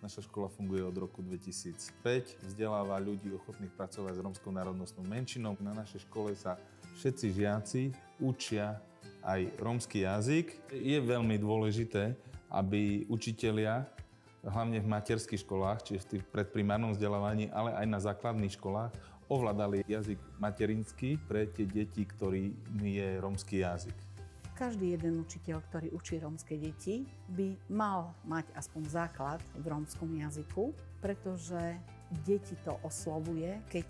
Naša škola funguje od roku 2005, vzdeláva ľudí ochotných pracovať s rómskou národnostnou menšinou. Na našej škole sa všetci žiaci učia aj rómsky jazyk. Je veľmi dôležité, aby učitelia, hlavne v materských školách, čiže v tých predprimárnom vzdelávaní, ale aj na základných školách, ovládali jazyk materinský pre tie deti, ktorým je rómsky jazyk. Každý jeden učiteľ, ktorý učí rómske deti, by mal mať aspoň základ v rómskom jazyku, pretože deti to oslovuje, keď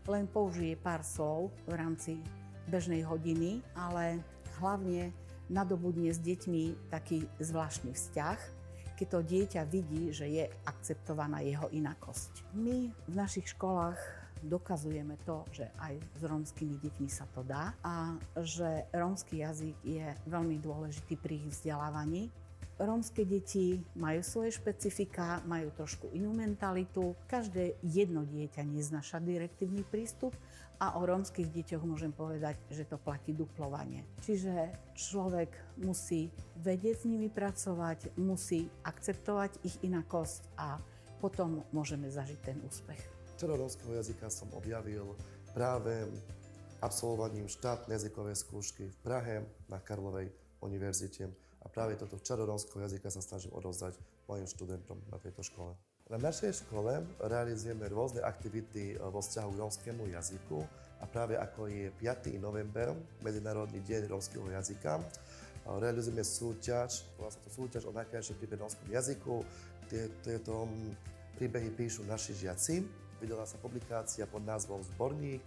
len použije pár slov v rámci bežnej hodiny, ale hlavne nadobudne s deťmi taký zvláštny vzťah, keď to dieťa vidí, že je akceptovaná jeho inakosť. My v našich školách dokazujeme to, že aj s rómskymi deťmi sa to dá a že rómsky jazyk je veľmi dôležitý pri ich vzdelávaní. Rómske deti majú svoje špecifika, majú trošku inú mentalitu. Každé jedno dieťa neznáša direktívny prístup a o rómskych deťoch môžem povedať, že to platí duplovanie. Čiže človek musí vedieť s nimi pracovať, musí akceptovať ich inakosť a potom môžeme zažiť ten úspech. Čaro rómskeho jazyka som objavil práve absolvovaním štátnej jazykovej skúšky v Prahe na Karlovej univerzite. A práve toto čaro rómskeho jazyka sa snažím odovzdať mojim študentom na tejto škole. Na našej škole realizujeme rôzne aktivity vo vzťahu k rómskemu jazyku a práve ako je 5. november, Medzinárodný deň rómskeho jazyka, realizujeme súťaž, volá sa to súťaž o najkrajšie príbehy v rómskom jazyku. Tieto príbehy píšu naši žiaci. Vydala sa publikácia pod názvom Zborník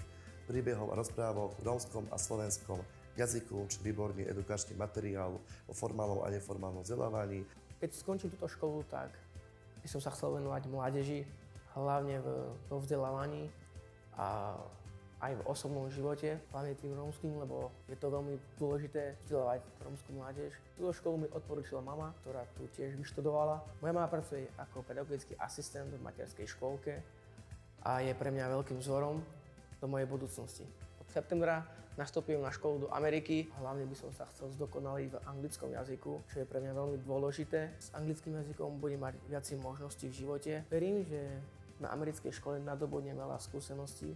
príbehov a rozprávok v rómskom a slovenskom jazyku, či výborný edukačný materiál o formálnom a neformálnom vzdelávaní. Keď skončím túto školu, tak by som sa chcel venovať mládeži, hlavne vo vzdelávaní a aj v osobnom živote, hlavne tým rómskym, lebo je to veľmi dôležité vzdelávať rómsku mládež. Túto školu mi odporúčila mama, ktorá tu tiež vyštudovala. Moja mama pracuje ako pedagogický asistent v materskej škôlke a je pre mňa veľkým vzorom do mojej budúcnosti. Od septembra nastúpim na školu do Ameriky. Hlavne by som sa chcel zdokonaliť v anglickom jazyku, čo je pre mňa veľmi dôležité. S anglickým jazykom budem mať viac možností v živote. Verím, že na americkej škole nadobudnem veľa skúseností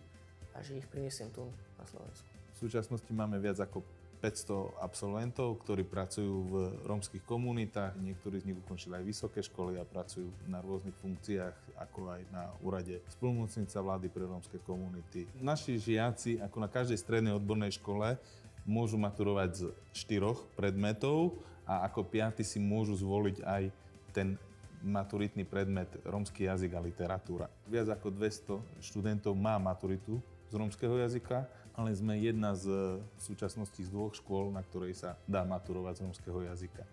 a že ich prinesiem tu na Slovensku. V súčasnosti máme viac ako 500 absolventov, ktorí pracujú v rómskych komunitách. Niektorí z nich ukončili aj vysoké školy a pracujú na rôznych funkciách, ako aj na úrade splnomocnenca vlády pre rómske komunity. Naši žiaci, ako na každej strednej odbornej škole, môžu maturovať z 4 predmetov a ako 5. si môžu zvoliť aj ten maturitný predmet rómsky jazyk a literatúra. Viac ako 200 študentov má maturitu z rómskeho jazyka, ale sme jedna v súčasnosti z 2 škôl, na ktorej sa dá maturovať z rómskeho jazyka.